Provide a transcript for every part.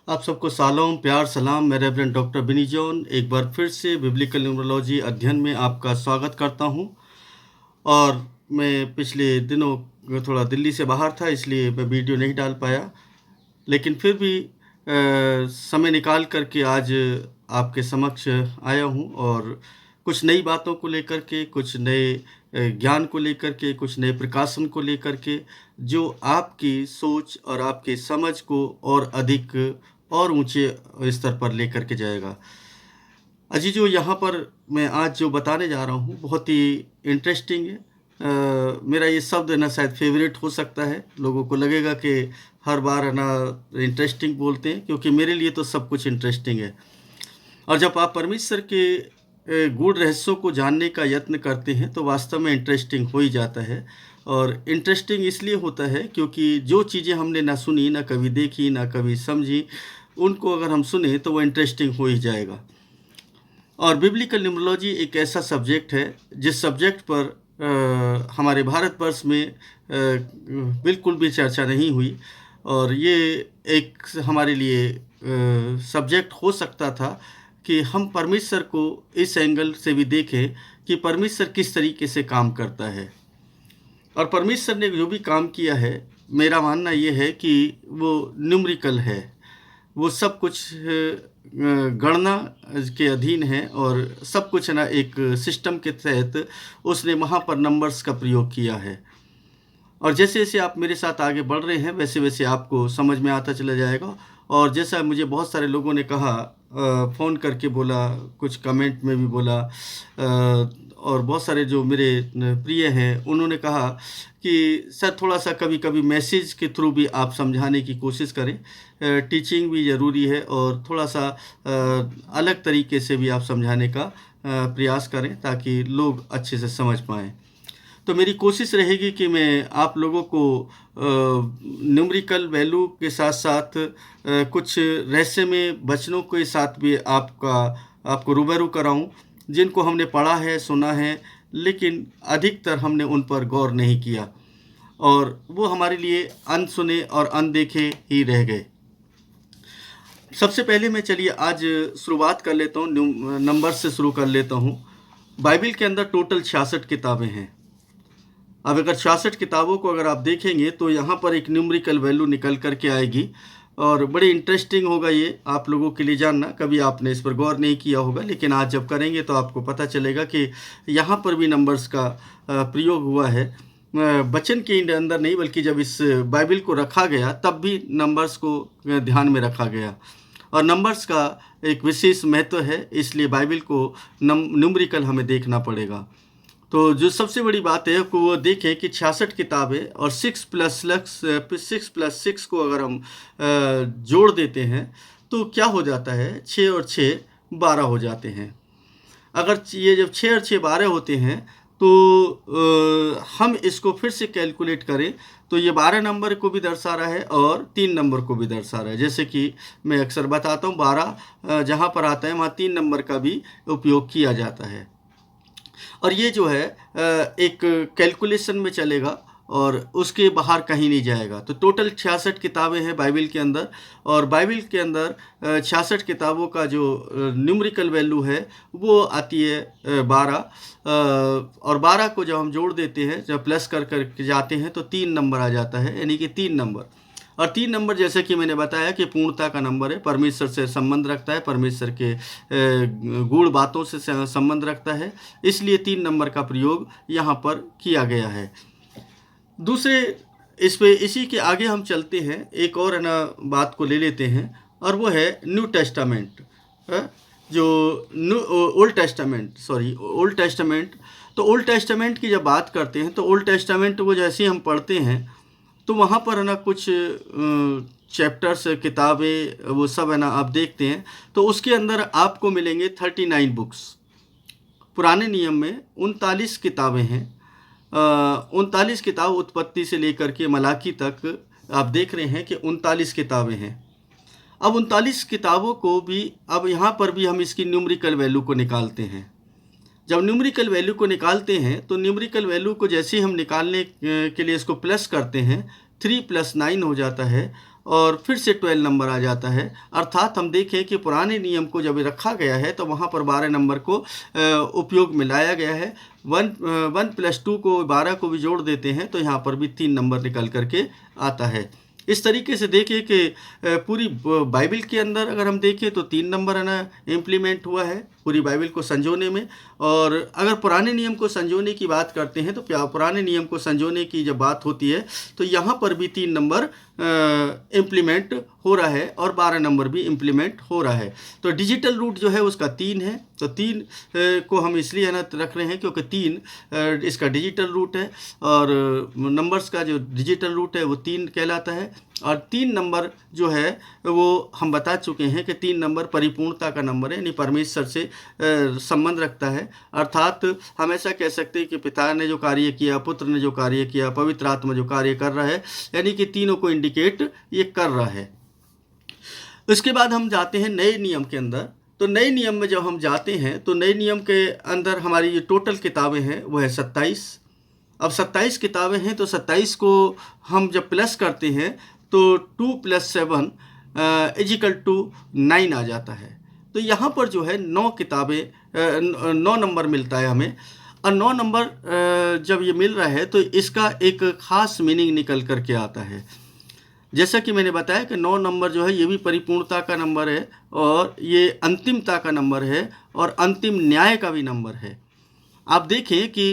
आप सबको सालों प्यार सलाम। मैं रेवरेंड डॉक्टर बिनी जॉन एक बार फिर से बिब्लिकल न्यूमरोलॉजी अध्ययन में आपका स्वागत करता हूं। और मैं पिछले दिनों थोड़ा दिल्ली से बाहर था, इसलिए मैं वीडियो नहीं डाल पाया, लेकिन फिर भी समय निकाल करके आज आपके समक्ष आया हूं और कुछ नई बातों को लेकर के, कुछ नए ज्ञान को लेकर के, कुछ नए प्रकाशन को लेकर के, जो आपकी सोच और आपकी समझ को और अधिक और ऊंचे स्तर पर लेकर के जाएगा। अजीजों, यहाँ पर मैं आज जो बताने जा रहा हूँ बहुत ही इंटरेस्टिंग है। मेरा ये शब्द है ना, शायद फेवरेट हो सकता है। लोगों को लगेगा कि हर बार है ना इंटरेस्टिंग बोलते हैं, क्योंकि मेरे लिए तो सब कुछ इंटरेस्टिंग है। और जब आप परमेश्वर के गूढ़ रहस्यों को जानने का यत्न करते हैं तो वास्तव में इंटरेस्टिंग हो ही जाता है। और इंटरेस्टिंग इसलिए होता है क्योंकि जो चीज़ें हमने ना सुनी, ना कभी देखी, ना कभी समझी, उनको अगर हम सुने तो वो इंटरेस्टिंग हो ही जाएगा। और बिब्लिकल न्यूमरोलॉजी एक ऐसा सब्जेक्ट है जिस सब्जेक्ट पर हमारे भारतवर्ष में बिल्कुल भी चर्चा नहीं हुई। और ये एक हमारे लिए सब्जेक्ट हो सकता था कि हम परमेश्वर को इस एंगल से भी देखें कि परमेश्वर किस तरीके से काम करता है। और परमेश्वर ने जो भी काम किया है, मेरा मानना ये है कि वो न्यूमरिकल है। वो सब कुछ गणना के अधीन है और सब कुछ है ना एक सिस्टम के तहत उसने वहाँ पर नंबर्स का प्रयोग किया है। और जैसे जैसे आप मेरे साथ आगे बढ़ रहे हैं वैसे वैसे आपको समझ में आता चला जाएगा। और जैसा मुझे बहुत सारे लोगों ने कहा, फ़ोन करके बोला, कुछ कमेंट में भी बोला, और बहुत सारे जो मेरे प्रिय हैं उन्होंने कहा कि सर थोड़ा-सा कभी-कभी मैसेज के थ्रू भी आप समझाने की कोशिश करें। टीचिंग भी ज़रूरी है और थोड़ा-सा अलग तरीके से भी आप समझाने का प्रयास करें ताकि लोग अच्छे से समझ पाएँ। तो मेरी कोशिश रहेगी कि मैं आप लोगों को न्यूमेरिकल वैल्यू के साथ-साथ कुछ रहस्यमय वचनों के साथ भी आपको रूबरू कराऊँ, जिनको हमने पढ़ा है, सुना है, लेकिन अधिकतर हमने उन पर गौर नहीं किया और वो हमारे लिए अनसुने और अनदेखे ही रह गए। सबसे पहले मैं चलिए आज शुरुआत कर लेता हूँ, नंबर से शुरू कर लेता हूँ। बाइबल के अंदर टोटल 66 किताबें हैं। अब अगर 66 किताबों को अगर आप देखेंगे तो यहाँ पर एक न्यूमेरिकल वैल्यू निकल कर के आएगी और बड़ी इंटरेस्टिंग होगा ये आप लोगों के लिए जानना। कभी आपने इस पर गौर नहीं किया होगा, लेकिन आज जब करेंगे तो आपको पता चलेगा कि यहाँ पर भी नंबर्स का प्रयोग हुआ है। वचन के अंदर नहीं, बल्कि जब इस बाइबल को रखा गया तब भी नंबर्स को ध्यान में रखा गया। और नंबर्स का एक विशेष महत्व है, इसलिए बाइबल को न्यूमेरिकल हमें देखना पड़ेगा। तो जो सबसे बड़ी बात है कि वो देखें कि 66 किताबें और 6+6 को अगर हम जोड़ देते हैं तो क्या हो जाता है, 6 और 6 12 हो जाते हैं। अगर ये जब 6 और 6 12 होते हैं तो हम इसको फिर से कैलकुलेट करें तो ये 12 नंबर को भी दर्शा रहा है और 3 नंबर को भी दर्शा रहा है। जैसे कि मैं अक्सर बताता हूँ, 12 जहाँ पर आता है वहाँ 3 नंबर का भी उपयोग किया जाता है। और ये जो है एक कैलकुलेशन में चलेगा और उसके बाहर कहीं नहीं जाएगा। तो टोटल 66 किताबें हैं बाइबल के अंदर और बाइबल के अंदर 66 किताबों का जो न्यूमेरिकल वैल्यू है वो आती है 12। और 12 को जब हम जोड़ देते हैं, जब प्लस कर कर जाते हैं तो 3 नंबर आ जाता है, यानी कि 3 नंबर। और 3 नंबर जैसे कि मैंने बताया कि पूर्णता का नंबर है, परमेश्वर से संबंध रखता है, परमेश्वर के गूढ़ बातों से संबंध रखता है, इसलिए 3 नंबर का प्रयोग यहाँ पर किया गया है। दूसरे इसी के आगे हम चलते हैं, एक और है ना बात को ले लेते हैं और वो है न्यू टेस्टामेंट। जो ओल्ड टेस्टामेंट। तो ओल्ड टेस्टामेंट की जब बात करते हैं तो ओल्ड टेस्टामेंट वो जैसे हम पढ़ते हैं तो वहाँ पर है ना कुछ चैप्टर्स, किताबें, वो सब है ना आप देखते हैं तो उसके अंदर आपको मिलेंगे 39 बुक्स। पुराने नियम में 39 किताबें हैं। 39 किताब उत्पत्ति से लेकर के मलाकी तक आप देख रहे हैं कि 39 किताबें हैं। अब 39 किताबों को भी, अब यहाँ पर भी हम इसकी न्यूमेरिकल वैल्यू को निकालते हैं। जब न्यूमेरिकल वैल्यू को निकालते हैं तो न्यूमेरिकल वैल्यू को जैसे ही हम निकालने के लिए इसको प्लस करते हैं, 3 + 9 हो जाता है और फिर से 12 नंबर आ जाता है। अर्थात हम देखें कि पुराने नियम को जब रखा गया है तो वहाँ पर 12 नंबर को उपयोग में लाया गया है। 1 + 2 को 12 को भी जोड़ देते हैं तो यहाँ पर भी 3 नंबर निकल करके आता है। इस तरीके से देखिए कि पूरी बाइबल के अंदर अगर हम देखें तो 3 नंबर है ना इम्प्लीमेंट हुआ है पूरी बाइबल को संजोने में। और अगर पुराने नियम को संजोने की बात करते हैं तो पुराने नियम को संजोने की जब बात होती है तो यहाँ पर भी 3 नंबर इम्प्लीमेंट हो रहा है और 12 नंबर भी इम्प्लीमेंट हो रहा है। तो डिजिटल रूट जो है उसका 3 है। तो 3 को हम इसलिए है ना रख रहे हैं क्योंकि 3 इसका डिजिटल रूट है और नंबर्स का जो डिजिटल रूट है वो 3 कहलाता है। और 3 नंबर जो है वो हम बता चुके हैं कि 3 नंबर परिपूर्णता का नंबर है, यानी परमेश्वर से संबंध रखता है। अर्थात हम ऐसा कह सकते हैं कि पिता ने जो कार्य किया, पुत्र ने जो कार्य किया, पवित्र आत्मा जो कार्य कर रहा है, यानी कि तीनों को इंडिकेट ये कर रहा है। उसके बाद हम जाते हैं नए नियम के अंदर। तो नए नियम में जब हम जाते हैं तो नए नियम के अंदर हमारी जो टोटल किताबें हैं वो है 27। अब 27 किताबें हैं तो 27 को हम जब प्लस करते हैं तो 2 + 7 = 9 आ जाता है। तो यहाँ पर जो है 9 किताबें 9 नंबर मिलता है हमें। और 9 नंबर जब ये मिल रहा है तो इसका एक ख़ास मीनिंग निकल कर के आता है। जैसा कि मैंने बताया कि 9 नंबर जो है ये भी परिपूर्णता का नंबर है और ये अंतिमता का नंबर है और अंतिम न्याय का भी नंबर है। आप देखें कि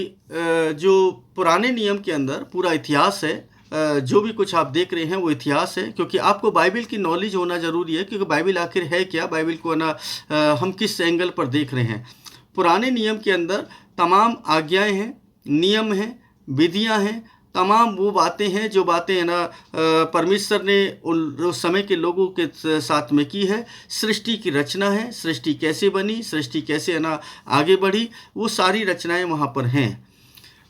जो पुराने नियम के अंदर पूरा इतिहास है, जो भी कुछ आप देख रहे हैं वो इतिहास है, क्योंकि आपको बाइबल की नॉलेज होना ज़रूरी है। क्योंकि बाइबल आखिर है क्या, बाइबल को ना हम किस एंगल पर देख रहे हैं। पुराने नियम के अंदर तमाम आज्ञाएं हैं, नियम हैं, विधियां हैं, तमाम वो बातें हैं जो बातें है ना परमेश्वर ने उस समय के लोगों के साथ में की है। सृष्टि की रचना है, सृष्टि कैसे बनी, सृष्टि कैसे है ना आगे बढ़ी, वो सारी रचनाएं वहाँ पर हैं।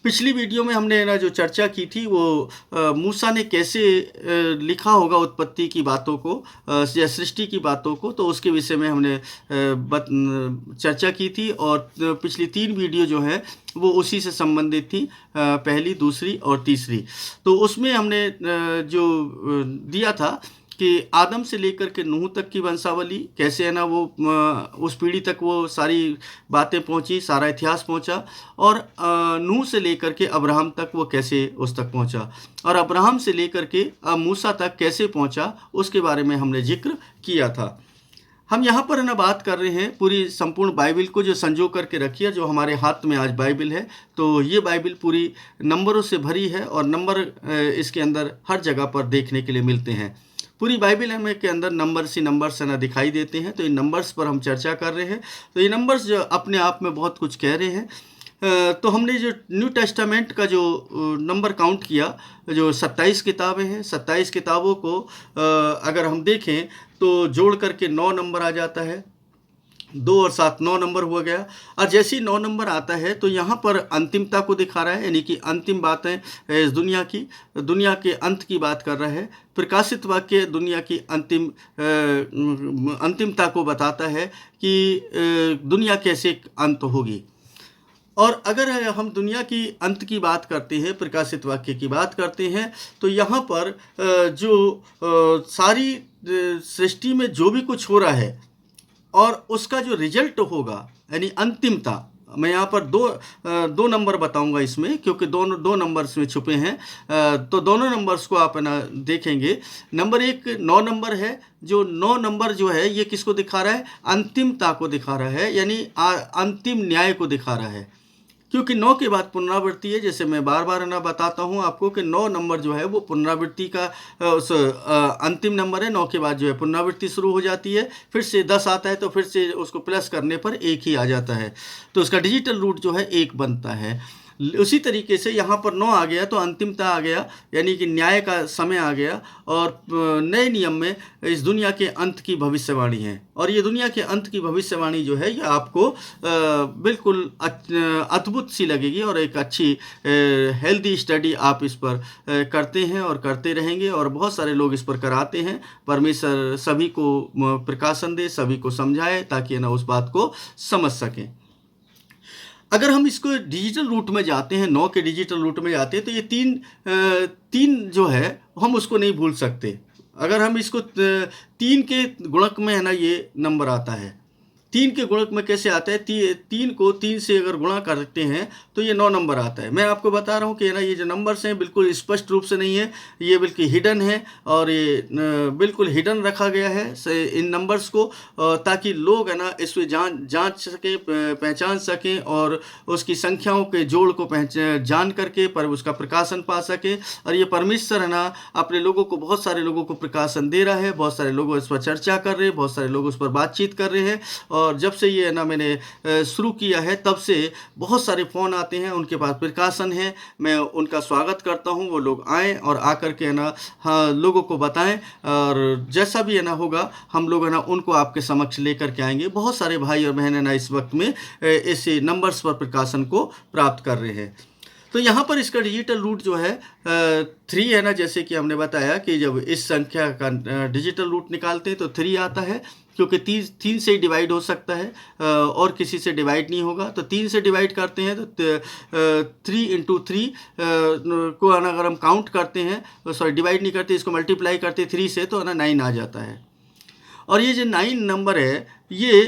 पिछली वीडियो में हमने ना जो चर्चा की थी वो मूसा ने कैसे लिखा होगा उत्पत्ति की बातों को या सृष्टि की बातों को, तो उसके विषय में हमने चर्चा की थी। और पिछली 3 वीडियो जो है वो उसी से संबंधित थी, पहली, दूसरी और तीसरी। तो उसमें हमने जो दिया था कि आदम से लेकर के नूह तक की वंशावली कैसे है ना वो उस पीढ़ी तक वो सारी बातें पहुंची, सारा इतिहास पहुंचा। और नूह से लेकर के अब्राहम तक वो कैसे उस तक पहुंचा, और अब्राहम से लेकर के मूसा तक कैसे पहुंचा, उसके बारे में हमने जिक्र किया था। हम यहाँ पर है ना बात कर रहे हैं पूरी संपूर्ण बाइबल को जो संजो करके रखी है, जो हमारे हाथ में आज बाइबल है। तो ये बाइबल पूरी नंबरों से भरी है और नंबर इसके अंदर हर जगह पर देखने के लिए मिलते हैं। पूरी बाइबल हमें के अंदर नंबर्स ही नंबर्स ना दिखाई देते हैं। तो इन नंबर्स पर हम चर्चा कर रहे हैं। तो ये नंबर्स जो अपने आप में बहुत कुछ कह रहे हैं। तो हमने जो न्यू टेस्टामेंट का जो नंबर काउंट किया, जो 27 किताबें हैं, 27 किताबों को अगर हम देखें तो जोड़ करके 9 नंबर आ जाता है। 2 और 7 9 नंबर हुआ गया। और जैसे ही 9 नंबर आता है तो यहाँ पर अंतिमता को दिखा रहा है, यानी कि अंतिम बातें इस दुनिया के अंत की बात कर रहा है। प्रकाशित वाक्य दुनिया की अंतिमता को बताता है कि दुनिया कैसे अंत होगी। और अगर हम दुनिया की अंत की बात करते हैं, प्रकाशित वाक्य की बात करते हैं, तो यहाँ पर जो सारी सृष्टि में जो भी कुछ हो रहा है और उसका जो रिजल्ट होगा, यानी अंतिमता, मैं यहाँ पर दो नंबर बताऊंगा इसमें, क्योंकि दो नंबर इसमें छुपे हैं। तो दोनों नंबर्स को आप ना देखेंगे। नंबर 1 9 नंबर है। जो 9 नंबर जो है ये किसको दिखा रहा है? अंतिमता को दिखा रहा है, यानी अंतिम न्याय को दिखा रहा है। क्योंकि 9 के बाद पुनरावृत्ति है। जैसे मैं बार बार ना बताता हूँ आपको कि 9 नंबर जो है वो पुनरावृत्ति का अंतिम नंबर है। 9 के बाद जो है पुनरावृत्ति शुरू हो जाती है। फिर से 10 आता है तो फिर से उसको प्लस करने पर 1 ही आ जाता है, तो उसका डिजिटल रूट जो है 1 बनता है। उसी तरीके से यहाँ पर 9 आ गया तो अंतिमता आ गया, यानी कि न्याय का समय आ गया। और नए नियम में इस दुनिया के अंत की भविष्यवाणी है। और ये दुनिया के अंत की भविष्यवाणी जो है ये आपको बिल्कुल अद्भुत सी लगेगी और एक अच्छी हेल्दी स्टडी आप इस पर करते हैं और करते रहेंगे, और बहुत सारे लोग इस पर कराते हैं। परमेश्वर सभी को प्रकाशन दे, सभी को समझाए, ताकि ना उस बात को समझ सकें। अगर हम इसको डिजिटल रूट में जाते हैं, 9 के डिजिटल रूट में जाते हैं, तो ये तीन जो है हम उसको नहीं भूल सकते। अगर हम इसको 3 के गुणक में है ना ये नंबर आता है। 3 के गुणक में कैसे आता है? 3 को 3 से अगर गुणा करते हैं तो ये 9 नंबर आता है। मैं आपको बता रहा हूँ कि ना ये जो नंबर्स हैं बिल्कुल स्पष्ट रूप से नहीं है, ये बिल्कुल हिडन है और ये बिल्कुल हिडन रखा गया है इन नंबर्स को, ताकि लोग है ना इसमें जांच सकें, पहचान सकें और उसकी संख्याओं के जोड़ को जान करके पर उसका प्रकाशन पा सकें। और ये परमेश्वर है ना अपने लोगों को, बहुत सारे लोगों को प्रकाशन दे रहा है, बहुत सारे लोग इस पर चर्चा कर रहे हैं, बहुत सारे लोग उस पर बातचीत कर रहे हैं। और जब से ये ना मैंने शुरू किया है तब से बहुत सारे फ़ोन आते हैं, उनके पास प्रकाशन है। मैं उनका स्वागत करता हूँ, वो लोग आएँ और आकर के है ना हाँ लोगों को बताएं, और जैसा भी है ना होगा हम लोग है ना उनको आपके समक्ष लेकर के आएंगे। बहुत सारे भाई और बहन है ना इस वक्त में ऐसे नंबर्स पर प्रकाशन को प्राप्त कर रहे हैं। तो यहाँ पर इसका डिजिटल रूट जो है 3 है ना, जैसे कि हमने बताया कि जब इस संख्या का डिजिटल रूट निकालते हैं तो 3 आता है, क्योंकि 3 से ही डिवाइड हो सकता है और किसी से डिवाइड नहीं होगा। तो 3 से डिवाइड करते हैं तो 3 इंटू 3 को अगर हम काउंट करते हैं, सॉरी डिवाइड नहीं करते, इसको मल्टीप्लाई करते 3 से तो ना 9 आ जाता है। और ये जो 9 नंबर है ये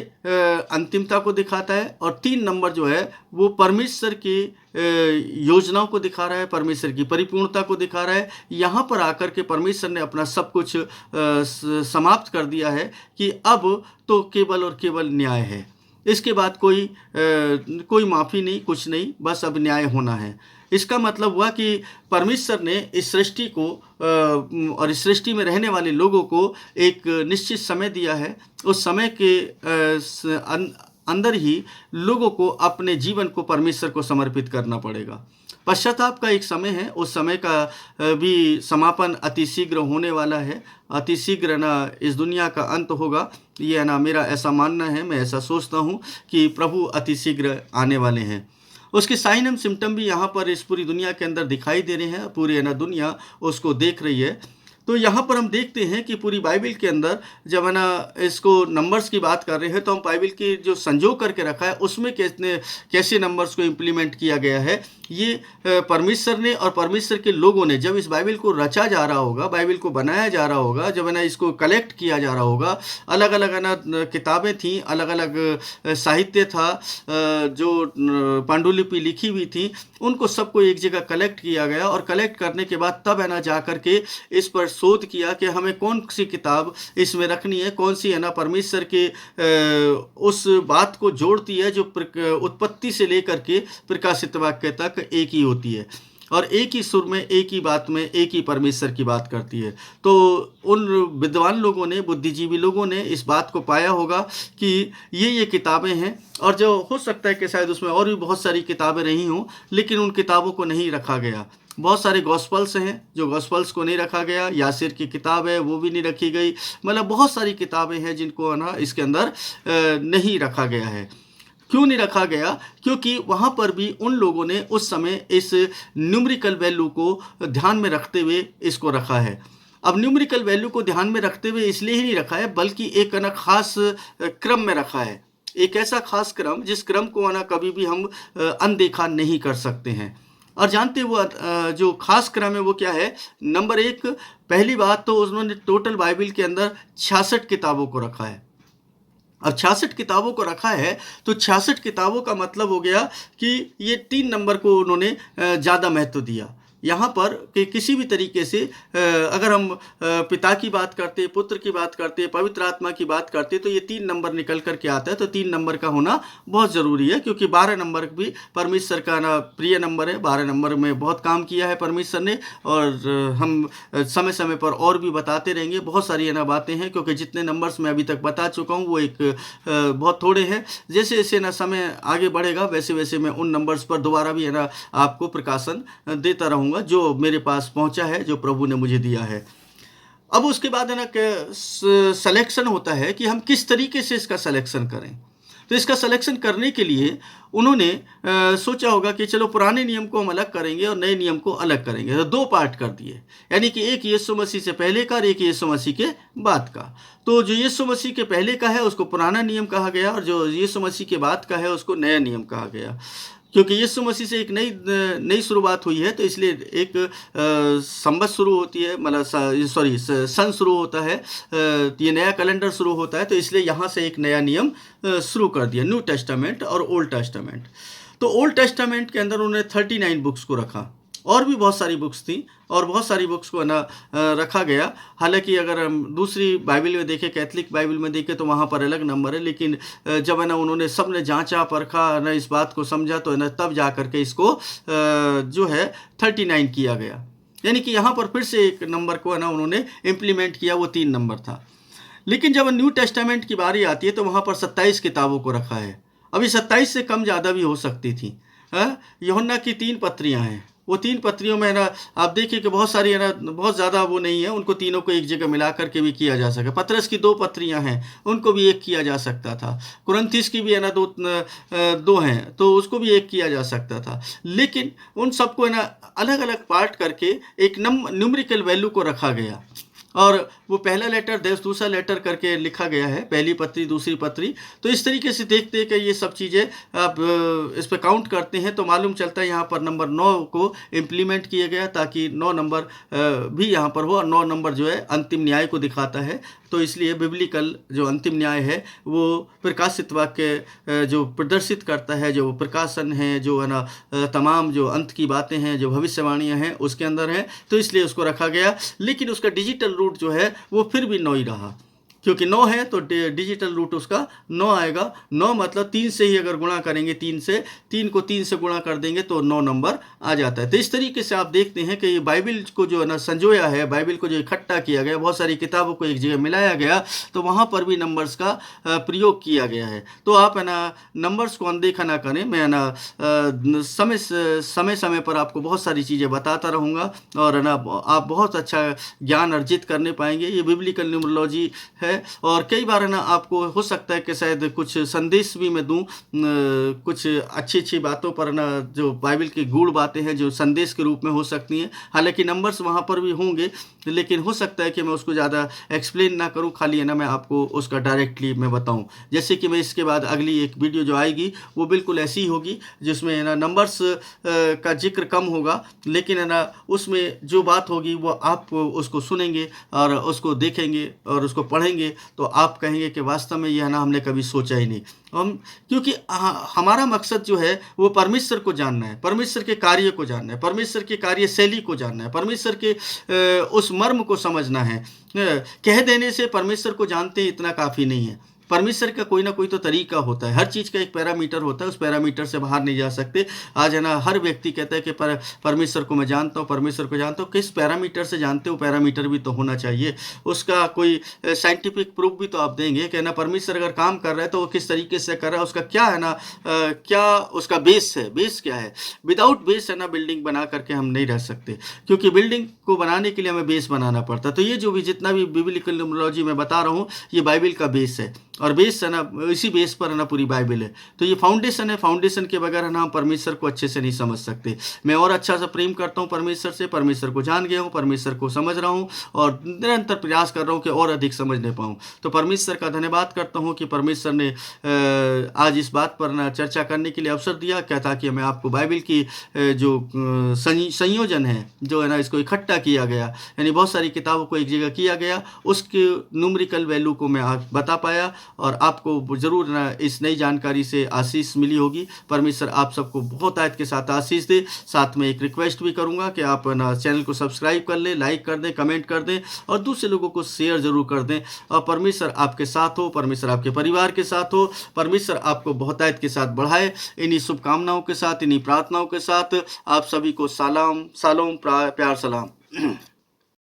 अंतिमता को दिखाता है, और 3 नंबर जो है वो परमेश्वर की योजनाओं को दिखा रहा है, परमेश्वर की परिपूर्णता को दिखा रहा है। यहाँ पर आकर के परमेश्वर ने अपना सब कुछ समाप्त कर दिया है कि अब तो केवल और केवल न्याय है, इसके बाद कोई माफ़ी नहीं, कुछ नहीं, बस अब न्याय होना है। इसका मतलब हुआ कि परमेश्वर ने इस सृष्टि को और इस सृष्टि में रहने वाले लोगों को एक निश्चित समय दिया है। उस समय के अंदर ही लोगों को अपने जीवन को परमेश्वर को समर्पित करना पड़ेगा। पश्चाताप का एक समय है, उस समय का भी समापन अति शीघ्र होने वाला है। अति शीघ्र ना इस दुनिया का अंत होगा, ये है ना मेरा ऐसा मानना है। मैं ऐसा सोचता हूँ कि प्रभु अति शीघ्र आने वाले हैं। उसके साइन एंड सिम्टम भी यहाँ पर इस पूरी दुनिया के अंदर दिखाई दे रहे हैं, पूरी है ना दुनिया उसको देख रही है। तो यहाँ पर हम देखते हैं कि पूरी बाइबल के अंदर जब है ना इसको नंबर्स की बात कर रहे हैं तो हम बाइबल की जो संजो करके रखा है उसमें कैसे नंबर्स को इम्प्लीमेंट किया गया है, ये परमेश्वर ने और परमेश्वर के लोगों ने जब इस बाइबल को रचा जा रहा होगा, बाइबल को बनाया जा रहा होगा, जब है ना इसको कलेक्ट किया जा रहा होगा, अलग अलग है ना किताबें थी, अलग अलग साहित्य था, जो पांडुलिपि लिखी हुई थी, उनको सबको एक जगह कलेक्ट किया गया। और कलेक्ट करने के बाद तब है ना जा कर के इस पर शोध किया कि हमें कौन सी किताब इसमें रखनी है, कौन सी है ना परमेश्वर के उस बात को जोड़ती है जो उत्पत्ति से लेकर के प्रकाशित वाक्य तक एक ही होती है, और एक ही सुर में, एक ही बात में, एक ही परमेश्वर की बात करती है। तो उन विद्वान लोगों ने, बुद्धिजीवी लोगों ने इस बात को पाया होगा कि ये किताबें हैं, और जो हो सकता है कि शायद उसमें और भी बहुत सारी किताबें रही हों, लेकिन उन किताबों को नहीं रखा गया। बहुत सारे गॉस्पल्स हैं जो गॉस्पल्स को नहीं रखा गया, यासिर की किताब है वो भी नहीं रखी गई, मतलब बहुत सारी किताबें हैं जिनको ना इसके अंदर नहीं रखा गया है। क्यों नहीं रखा गया? क्योंकि वहाँ पर भी उन लोगों ने उस समय इस न्यूमेरिकल वैल्यू को ध्यान में रखते हुए इसको रखा है। अब न्यूमेरिकल वैल्यू को ध्यान में रखते हुए इसलिए ही नहीं रखा है, बल्कि एक ना खास क्रम में रखा है, एक ऐसा खास क्रम जिस क्रम को ना कभी भी हम अनदेखा नहीं कर सकते हैं। और जानते वो जो खास क्रम है वो क्या है? नंबर 1, पहली बात तो उन्होंने टोटल बाइबल के अंदर 66 किताबों को रखा है। और 66 किताबों को रखा है तो 66 किताबों का मतलब हो गया कि ये 3 नंबर को उन्होंने ज़्यादा महत्व दिया। यहाँ पर कि किसी भी तरीके से अगर हम पिता की बात करते, पुत्र की बात करते, पवित्र आत्मा की बात करते, तो ये 3 नंबर निकल कर के आता है। तो 3 नंबर का होना बहुत ज़रूरी है, क्योंकि 12 नंबर भी परमेश्वर का ना प्रिय नंबर है। 12 नंबर में बहुत काम किया है परमेश्वर ने, और हम समय समय पर और भी बताते रहेंगे। बहुत सारी है ना बातें हैं, क्योंकि जितने नंबर्स मैं अभी तक बता चुका हूँ वो एक बहुत थोड़े हैं। जैसे जैसे ना समय आगे बढ़ेगा वैसे वैसे मैं उन नंबर्स पर दोबारा भी है ना आपको प्रकाशन देता रहूँगा जो मेरे पास पहुंचा है, जो प्रभु ने मुझे दिया है। अब उसके बाद है ना सिलेक्शन होता है कि हम किस तरीके से इसका सिलेक्शन करें। तो इसका सिलेक्शन करने के लिए उन्होंने सोचा होगा कि चलो पुराने नियम को हम अलग करेंगे और नए नियम को अलग करेंगे। तो 2 पार्ट कर दिए, यानी कि एक यीशु मसीह से पहले का और एक यीशु मसीह के बाद का। तो जो यीशु मसीह के पहले का है उसको पुराना नियम कहा गया, और जो यीशु मसीह के बाद का है उसको नया नियम कहा गया। क्योंकि यीशु मसीह से एक नई शुरुआत हुई है, तो इसलिए एक संवत शुरू होती है, मतलब सन शुरू होता है, ये नया कैलेंडर शुरू होता है, तो इसलिए यहाँ से एक नया नियम शुरू कर दिया, न्यू टेस्टामेंट और ओल्ड टेस्टामेंट। तो ओल्ड टेस्टामेंट के अंदर उन्होंने 39 बुक्स को रखा, और भी बहुत सारी बुक्स थी और बहुत सारी बुक्स को ना रखा गया। हालांकि अगर हम दूसरी बाइबल में देखें, कैथलिक बाइबल में देखें, तो वहाँ पर अलग नंबर है, लेकिन जब है ना उन्होंने सब ने जांचा परखा ना, इस बात को समझा, तो है ना तब जा करके इसको जो है 39 किया गया। यानी कि यहाँ पर फिर से एक नंबर को है ना उन्होंने इम्प्लीमेंट किया, वो 3 नंबर था। लेकिन जब न्यू टेस्टामेंट की बारी आती है तो वहाँ पर 27 किताबों को रखा है। अभी 27 से कम ज़्यादा भी हो सकती थी। यूहन्ना की 3 पत्रियाँ हैं, वो 3 पत्रियों में ना आप देखिए कि बहुत सारी है ना, बहुत ज़्यादा वो नहीं है, उनको तीनों को एक जगह मिला करके भी किया जा सके। पतरस की 2 पत्रियाँ हैं, उनको भी एक किया जा सकता था। कुरिन्थियों की भी है ना 2 हैं, तो उसको भी एक किया जा सकता था। लेकिन उन सबको है ना अलग अलग पार्ट करके एक न्यूमेरिकल वैल्यू को रखा गया, और वो पहला लेटर दूसरा लेटर करके लिखा गया है, पहली पत्री दूसरी पत्री। तो इस तरीके से देखते हैं कि ये सब चीज़ें आप इस पर काउंट करते हैं तो मालूम चलता है यहाँ पर नंबर 9 को इम्प्लीमेंट किया गया, ताकि 9 नंबर भी यहाँ पर हो, और 9 नंबर जो है अंतिम न्याय को दिखाता है। तो इसलिए बिब्लिकल जो अंतिम न्याय है वो प्रकाशित वाक्य जो प्रदर्शित करता है, जो प्रकाशन है, जो है ना तमाम जो अंत की बातें हैं, जो भविष्यवाणियाँ हैं, उसके अंदर है, तो इसलिए उसको रखा गया। लेकिन उसका डिजिटल रूट जो है वो फिर भी 9 ही रहा, क्योंकि 9 है तो डिजिटल रूट उसका 9 आएगा। 9 मतलब 3 से ही अगर गुणा करेंगे, 3 को 3 से गुणा कर देंगे तो 9 नंबर आ जाता है। तो इस तरीके से आप देखते हैं कि ये बाइबल को जो है ना संजोया है, बाइबल को जो इकट्ठा किया गया, बहुत सारी किताबों को एक जगह मिलाया गया, तो वहाँ पर भी नंबर्स का प्रयोग किया गया है। तो आप है ना नंबर्स को अनदेखा ना करें। मैं है ना समय पर आपको बहुत सारी चीज़ें बताता रहूँगा, और है ना आप बहुत अच्छा ज्ञान अर्जित करने पाएंगे। ये बिब्लिकल न्यूमरोलॉजी है, और कई बार है ना आपको हो सकता है कि शायद कुछ संदेश भी मैं दूं, कुछ अच्छी बातों पर ना, जो बाइबल की गूढ़ बातें हैं जो संदेश के रूप में हो सकती हैं। हालांकि नंबर्स वहाँ पर भी होंगे, लेकिन हो सकता है कि मैं उसको ज़्यादा एक्सप्लेन ना करूँ, खाली है ना मैं आपको उसका डायरेक्टली मैं बताऊँ। जैसे कि मैं इसके बाद अगली एक वीडियो जो आएगी वो बिल्कुल ऐसी ही होगी, जिसमें है ना नंबर्स का जिक्र कम होगा, लेकिन है ना उसमें जो बात होगी वो आप उसको सुनेंगे और उसको देखेंगे और उसको पढ़ेंगे, तो आप कहेंगे कि वास्तव में यह ना हमने कभी सोचा ही नहीं। क्योंकि हमारा मकसद जो है वो परमेश्वर को जानना है, परमेश्वर के कार्य को जानना है, परमेश्वर के कार्य शैली को जानना है, परमेश्वर के उस मर्म को समझना है। कह देने से परमेश्वर को जानते इतना काफ़ी नहीं है। परमेश्वर का कोई ना कोई तो तरीका होता है, हर चीज़ का एक पैरामीटर होता है, उस पैरामीटर से बाहर नहीं जा सकते। आज है ना हर व्यक्ति कहता है कि परमेश्वर को मैं जानता हूँ, परमेश्वर को जानता हूँ। किस पैरामीटर से जानते हो, पैरामीटर भी तो होना चाहिए, उसका कोई साइंटिफिक प्रूफ भी तो आप देंगे कि ना परमेश्वर अगर काम कर रहा है तो वो किस तरीके से कर रहा है, उसका क्या है ना क्या उसका बेस है, बेस क्या है। विदाउट बेस है ना बिल्डिंग बना करके हम नहीं रह सकते, क्योंकि बिल्डिंग को बनाने के लिए हमें बेस बनाना पड़ता है। तो ये जो भी जितना भी बिब्लिकल न्यूमरोलॉजी मैं बता रहा हूँ, ये बाइबल का बेस है, और बेस है ना इसी बेस पर है ना पूरी बाइबल है। तो ये फाउंडेशन है, फाउंडेशन के बगैर है ना हम परमेश्वर को अच्छे से नहीं समझ सकते। मैं और अच्छा सा प्रेम करता हूँ परमेश्वर से, परमेश्वर को जान गया हूँ, परमेश्वर को समझ रहा हूँ, और निरंतर प्रयास कर रहा हूँ कि और अधिक समझने पाऊँ। तो परमेश्वर का धन्यवाद करता हूँ कि परमेश्वर ने आज इस बात पर ना चर्चा करने के लिए अवसर दिया, क्या ताकि मैं आपको बाइबल की जो संयोजन है, जो है ना इसको इकट्ठा किया गया, यानी बहुत सारी किताबों को एक जगह किया गया, उसके न्यूमेरिकल वैल्यू को मैं बता पाया, और आपको ज़रूर ना इस नई जानकारी से आशीष मिली होगी। परमेश्वर आप सबको बहुत आयत के साथ आशीष दे। साथ में एक रिक्वेस्ट भी करूंगा कि आप ना चैनल को सब्सक्राइब कर लें, लाइक कर दें, कमेंट कर दें, और दूसरे लोगों को शेयर ज़रूर कर दें। और परमेश्वर आपके साथ हो, परमेश्वर आपके परिवार के साथ हो, परमेश्वर आपको बहुत आयत के साथ बढ़ाए। इन्हीं शुभकामनाओं के साथ, इन्हीं प्रार्थनाओं के साथ आप सभी को सलाम, प्यार सलाम।